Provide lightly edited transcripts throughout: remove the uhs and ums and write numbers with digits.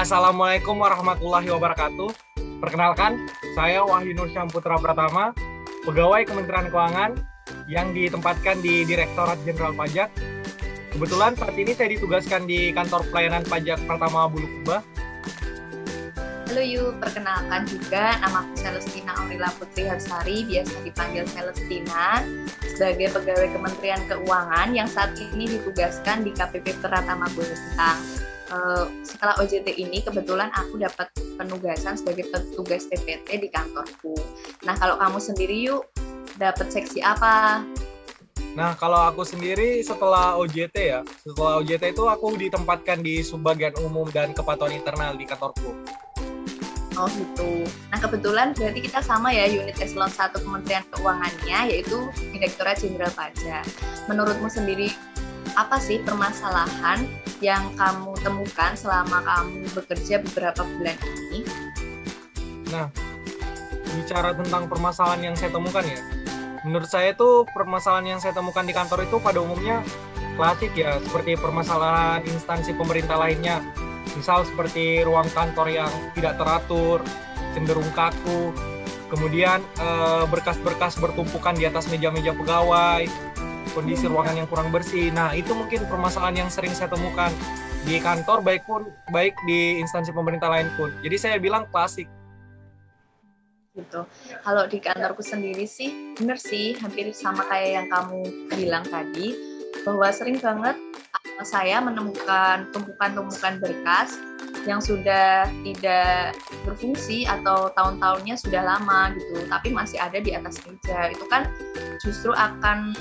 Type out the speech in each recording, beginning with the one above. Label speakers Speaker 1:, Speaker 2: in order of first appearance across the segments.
Speaker 1: Assalamualaikum warahmatullahi wabarakatuh. Perkenalkan, saya Wahyu Nur Syamputra Pratama, pegawai Kementerian Keuangan yang ditempatkan di Direktorat Jenderal Pajak. Kebetulan saat ini saya ditugaskan di Kantor Pelayanan Pajak Pratama Bulukumba.
Speaker 2: Halo Yu, perkenalkan juga nama aku Celestina Aurila Putri Harsari, biasa dipanggil Celestina, sebagai pegawai Kementerian Keuangan yang saat ini ditugaskan di KPP Pratama Bulukumba. Setelah OJT ini kebetulan aku dapat penugasan sebagai petugas TPT di kantorku. Nah, kalau kamu sendiri Yu, dapat seksi apa?
Speaker 1: Nah, kalau aku sendiri setelah OJT itu aku ditempatkan di Subbagian Umum dan Kepatuhan Internal di kantorku.
Speaker 2: Oh gitu. Nah, kebetulan berarti kita sama ya, unit eselon 1 Kementerian Keuangannya, yaitu Direktorat Jenderal Pajak. Menurutmu sendiri, apa sih permasalahan yang kamu temukan selama kamu bekerja beberapa bulan ini?
Speaker 1: Nah, bicara tentang permasalahan yang saya temukan ya, menurut saya itu permasalahan yang saya temukan di kantor itu pada umumnya klasik ya, seperti permasalahan instansi pemerintah lainnya. Misal seperti ruang kantor yang tidak teratur, cenderung kaku, kemudian berkas-berkas bertumpukan di atas meja-meja pegawai, kondisi ruangan yang kurang bersih. Nah, itu mungkin permasalahan yang sering saya temukan di kantor, baik di instansi pemerintah lain pun. Jadi saya bilang klasik.
Speaker 2: Gitu. Kalau di kantorku sendiri sih, bener sih, hampir sama kayak yang kamu bilang tadi, bahwa sering banget saya menemukan tumpukan-tumpukan berkas yang sudah tidak berfungsi atau tahun-tahunnya sudah lama gitu, tapi masih ada di atas meja. Itu kan justru akan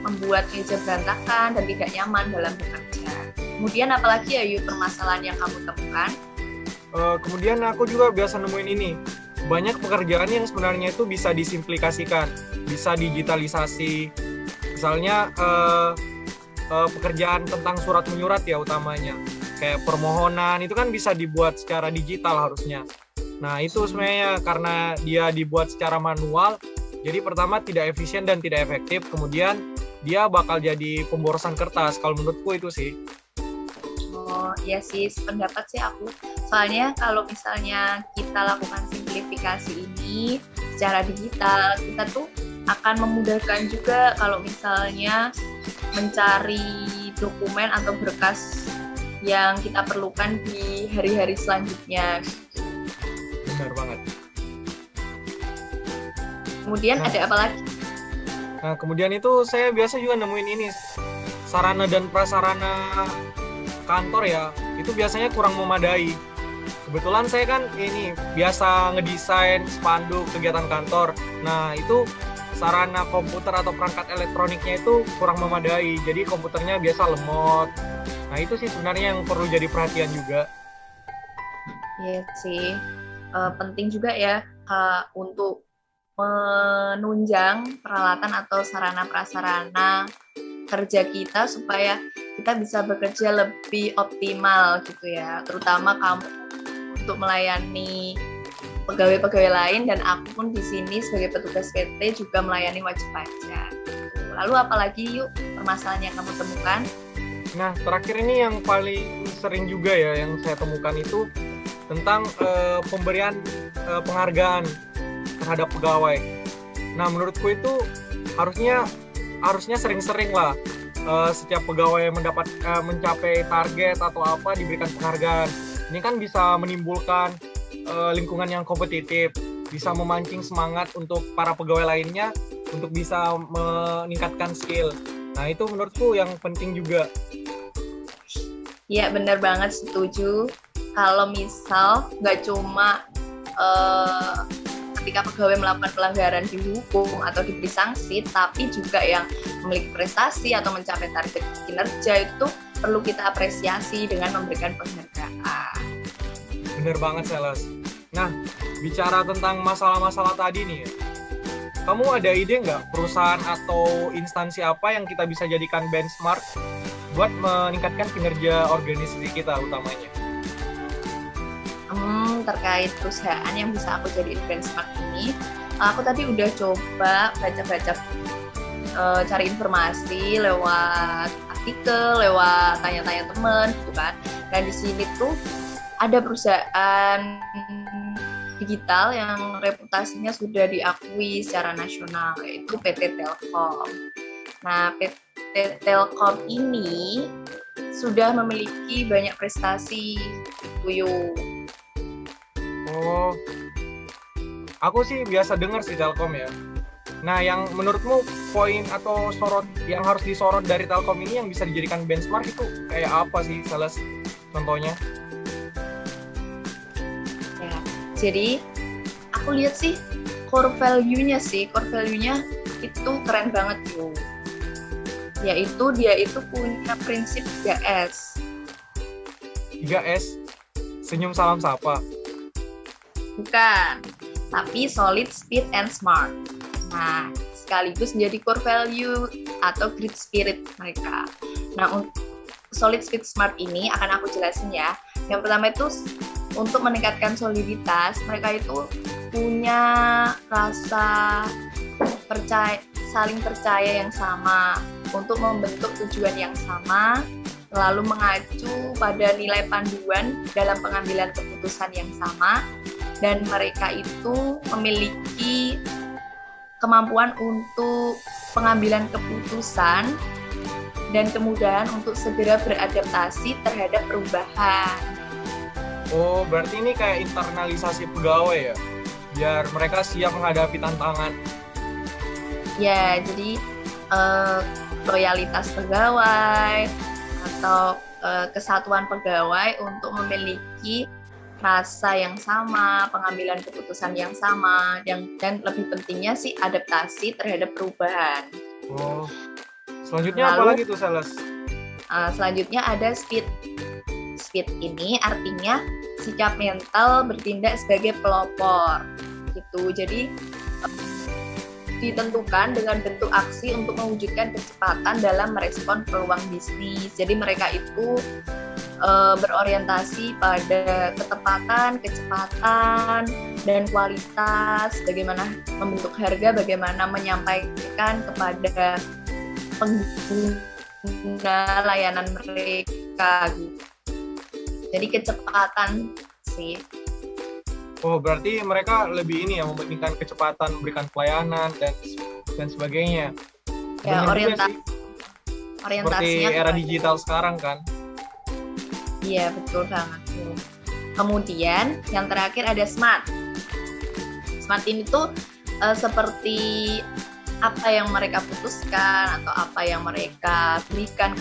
Speaker 2: membuat meja berantakan dan tidak nyaman dalam bekerja. Kemudian apalagi ya Yu, permasalahan yang kamu temukan?
Speaker 1: Kemudian aku juga biasa nemuin ini. Banyak pekerjaan yang sebenarnya itu bisa disimplikasikan, bisa digitalisasi. Misalnya pekerjaan tentang surat menyurat ya utamanya. Kayak permohonan itu kan bisa dibuat secara digital harusnya. Nah, itu sebenarnya karena dia dibuat secara manual, jadi pertama tidak efisien dan tidak efektif, kemudian dia bakal jadi pemborosan kertas. Kalau menurutku itu sih.
Speaker 2: Oh iya sih, pendapat sih aku. Soalnya kalau misalnya kita lakukan simplifikasi ini secara digital, kita tuh akan memudahkan juga kalau misalnya mencari dokumen atau berkas yang kita perlukan di hari-hari selanjutnya.
Speaker 1: Benar banget.
Speaker 2: Kemudian ada apa lagi?
Speaker 1: Nah, kemudian itu saya biasa juga nemuin ini, sarana dan prasarana kantor ya, itu biasanya kurang memadai. Kebetulan saya kan ini biasa ngedesain spanduk kegiatan kantor. Nah, itu sarana komputer atau perangkat elektroniknya itu kurang memadai, jadi komputernya biasa lemot. Nah, itu sih sebenarnya yang perlu jadi perhatian juga.
Speaker 2: Iya sih, penting juga ya untuk menunjang peralatan atau sarana prasarana kerja kita supaya kita bisa bekerja lebih optimal gitu ya, terutama kamu untuk melayani pegawai-pegawai lain, dan aku pun di sini sebagai petugas PT juga melayani wajib pajak. Lalu apalagi Yuk permasalahan yang kamu temukan?
Speaker 1: Nah, terakhir ini yang paling sering juga ya yang saya temukan itu tentang pemberian penghargaan terhadap pegawai. Nah, menurutku itu harusnya sering-sering lah setiap pegawai mencapai target atau apa diberikan penghargaan. Ini kan bisa menimbulkan lingkungan yang kompetitif, bisa memancing semangat untuk para pegawai lainnya untuk bisa meningkatkan skill. Nah, itu menurutku yang penting juga.
Speaker 2: Iya, benar banget, setuju. Kalau misal nggak cuma ketika pegawai melakukan pelanggaran dihukum atau diberi sanksi, tapi juga yang memiliki prestasi atau mencapai target kinerja itu perlu kita apresiasi dengan memberikan penghargaan.
Speaker 1: Bener banget, Seles. Nah, bicara tentang masalah-masalah tadi nih, kamu ada ide nggak perusahaan atau instansi apa yang kita bisa jadikan benchmark buat meningkatkan kinerja organisasi kita utamanya?
Speaker 2: Terkait perusahaan yang bisa aku jadiin benchmark ini, aku tadi udah coba baca-baca, cari informasi lewat artikel, lewat tanya-tanya teman gitu kan. Dan di sini tuh ada perusahaan digital yang reputasinya sudah diakui secara nasional, yaitu PT Telkom. Nah, PT Telkom ini sudah memiliki banyak prestasi, gitu yuk.
Speaker 1: Oh, aku sih biasa dengar sih Telkom ya. Nah, yang menurutmu poin atau sorot yang harus disorot dari Telkom ini yang bisa dijadikan benchmark itu kayak apa sih, salah contohnya?
Speaker 2: Ya, jadi aku lihat sih core value-nya itu keren banget yuk. Yaitu dia itu punya prinsip 3S.
Speaker 1: 3S, senyum salam sapa.
Speaker 2: Bukan, tapi solid, speed, and smart. Nah, sekaligus menjadi core value atau great spirit mereka. Nah, untuk solid, speed, smart ini akan aku jelasin ya. Yang pertama itu untuk meningkatkan soliditas, mereka itu punya rasa saling percaya yang sama untuk membentuk tujuan yang sama, lalu mengacu pada nilai panduan dalam pengambilan keputusan yang sama, dan mereka itu memiliki kemampuan untuk pengambilan keputusan dan kemudahan untuk segera beradaptasi terhadap perubahan.
Speaker 1: Oh, berarti ini kayak internalisasi pegawai ya, biar mereka siap menghadapi tantangan.
Speaker 2: Ya, jadi loyalitas pegawai atau kesatuan pegawai untuk memiliki rasa yang sama, pengambilan keputusan yang sama, dan lebih pentingnya sih adaptasi terhadap perubahan.
Speaker 1: Oh, selanjutnya apa lagi tuh, Sales?
Speaker 2: Selanjutnya ada speed. Speed ini artinya sikap mental bertindak sebagai pelopor, gitu. Jadi ditentukan dengan bentuk aksi untuk mewujudkan kecepatan dalam merespon peluang bisnis. Jadi mereka itu berorientasi pada ketepatan, kecepatan, dan kualitas, bagaimana membentuk harga, bagaimana menyampaikan kepada pengguna layanan mereka gitu. Jadi kecepatan sih.
Speaker 1: Oh, berarti mereka lebih ini ya, membandingkan kecepatan memberikan pelayanan dan sebagainya.
Speaker 2: Ya, orientasinya
Speaker 1: seperti era digital sekarang kan.
Speaker 2: Iya, betul banget. Kemudian yang terakhir ada smart. Smart ini tuh seperti apa yang mereka putuskan atau apa yang mereka berikan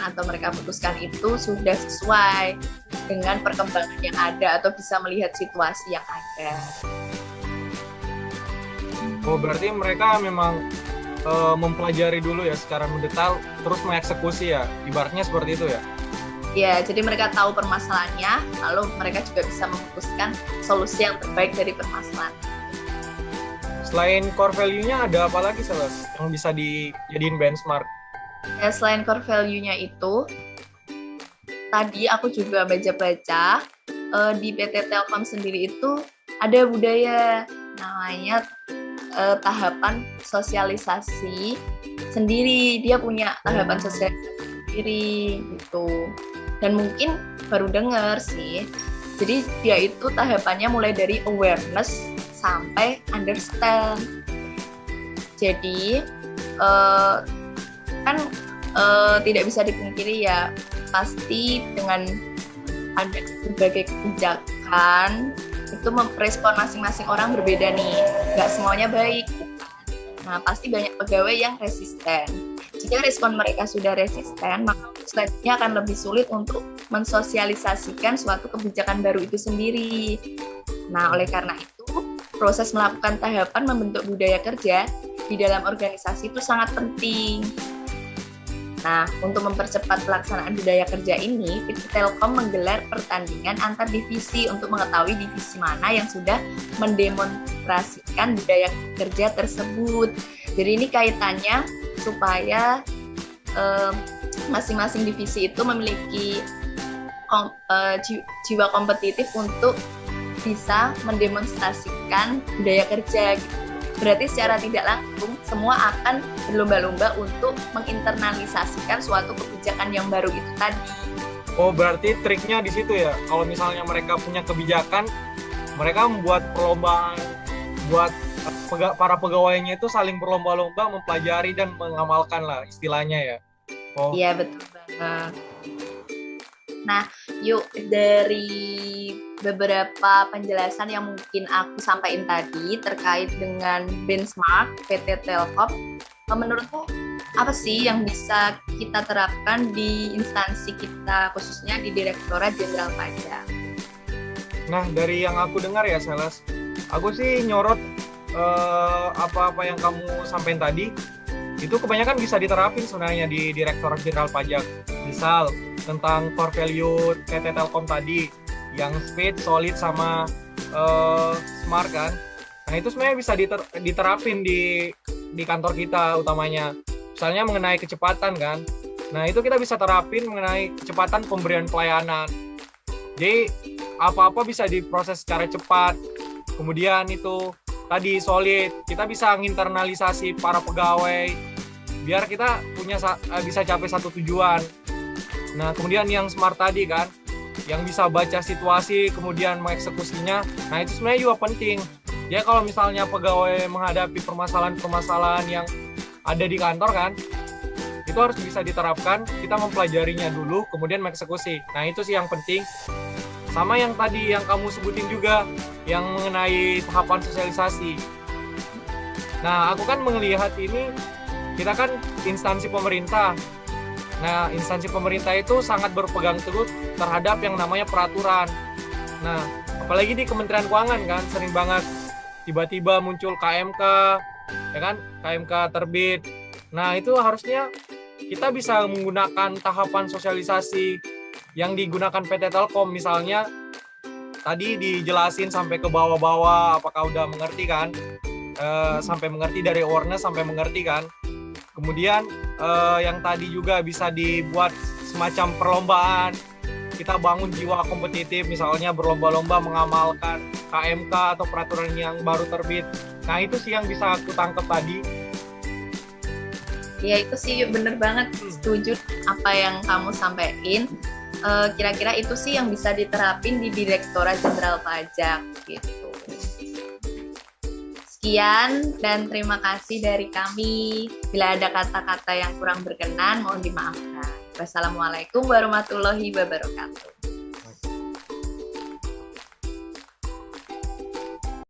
Speaker 2: atau mereka putuskan itu sudah sesuai dengan perkembangan yang ada atau bisa melihat situasi yang ada.
Speaker 1: Oh, berarti mereka memang mempelajari dulu ya secara mendetail, terus mengeksekusi ya, ibaratnya seperti itu ya?
Speaker 2: Ya, jadi mereka tahu permasalahannya, lalu mereka juga bisa memutuskan solusi yang terbaik dari permasalahan.
Speaker 1: Selain core value-nya ada apa lagi, Sales, yang bisa dijadiin benchmark?
Speaker 2: Ya, selain core value-nya itu, tadi aku juga baca-baca di PT Telkom sendiri itu ada budaya namanya tahapan sosialisasi sendiri. Dia punya tahapan sosialisasi sendiri gitu. Dan mungkin baru dengar sih. Jadi dia itu tahapannya mulai dari awareness sampai understand. Jadi kan tidak bisa dipungkiri ya, pasti dengan ada berbagai kebijakan itu merespon masing-masing orang berbeda nih, nggak semuanya baik. Nah, pasti banyak pegawai yang resisten. Jika respon mereka sudah resisten, maka selanjutnya akan lebih sulit untuk mensosialisasikan suatu kebijakan baru itu sendiri. Nah, oleh karena itu, proses melakukan tahapan membentuk budaya kerja di dalam organisasi itu sangat penting. Nah, untuk mempercepat pelaksanaan budaya kerja ini, PT Telkom menggelar pertandingan antar divisi untuk mengetahui divisi mana yang sudah mendemonstrasikan budaya kerja tersebut. Jadi ini kaitannya supaya masing-masing divisi itu memiliki jiwa kompetitif untuk bisa mendemonstrasikan budaya kerja gitu. Berarti secara tidak langsung semua akan berlomba-lomba untuk menginternalisasikan suatu kebijakan yang baru itu tadi.
Speaker 1: Oh, berarti triknya di situ ya. Kalau misalnya mereka punya kebijakan, mereka membuat perlombaan buat para pegawainya itu saling berlomba-lomba mempelajari dan mengamalkan lah istilahnya ya. Oh,
Speaker 2: Iya, betul banget. Nah, yuk dari beberapa penjelasan yang mungkin aku sampaikan tadi terkait dengan benchmark PT Telkom, menurutmu apa sih yang bisa kita terapkan di instansi kita, khususnya di Direktorat Jenderal Pajak?
Speaker 1: nah dari yang aku dengar ya, Seles, aku sih nyorot apa-apa yang kamu sampaikan tadi, itu kebanyakan bisa diterapin sebenarnya di Direktorat Jenderal Pajak. Misal tentang core value PT Telkom tadi, yang speed, solid, sama smart kan. Nah itu sebenarnya bisa diterapin di kantor kita utamanya. Misalnya mengenai kecepatan kan. Nah itu kita bisa terapin mengenai kecepatan pemberian pelayanan. Jadi apa-apa bisa diproses secara cepat. Kemudian itu tadi solid, kita bisa nginternalisasi para pegawai biar kita bisa capai satu tujuan. Nah, kemudian yang smart tadi kan, yang bisa baca situasi, kemudian mengeksekusinya. Nah, itu sebenarnya juga penting. Ya, kalau misalnya pegawai menghadapi permasalahan-permasalahan yang ada di kantor kan, itu harus bisa diterapkan, kita mempelajarinya dulu, kemudian mengeksekusi. Nah, itu sih yang penting. Sama yang tadi yang kamu sebutin juga, yang mengenai tahapan sosialisasi. Nah, aku kan melihat ini, kita kan instansi pemerintah. Nah, instansi pemerintah itu sangat berpegang teguh terhadap yang namanya peraturan. Nah, apalagi di Kementerian Keuangan kan, sering banget tiba-tiba muncul KMK, ya kan, KMK terbit. Nah, itu harusnya kita bisa menggunakan tahapan sosialisasi yang digunakan PT Telkom. Misalnya, tadi dijelasin sampai ke bawah-bawah, apakah udah mengerti kan? Sampai mengerti dari awareness sampai mengerti kan? Kemudian yang tadi juga bisa dibuat semacam perlombaan. Kita bangun jiwa kompetitif, misalnya berlomba-lomba mengamalkan KMK atau peraturan yang baru terbit. Nah itu sih yang bisa aku tangkap tadi.
Speaker 2: Ya itu sih bener banget, setuju apa yang kamu sampaikan. Kira-kira itu sih yang bisa diterapin di Direktorat Jenderal Pajak gitu. Sekian dan terima kasih dari kami. Bila ada kata-kata yang kurang berkenan, mohon dimaafkan. Wassalamualaikum warahmatullahi wabarakatuh.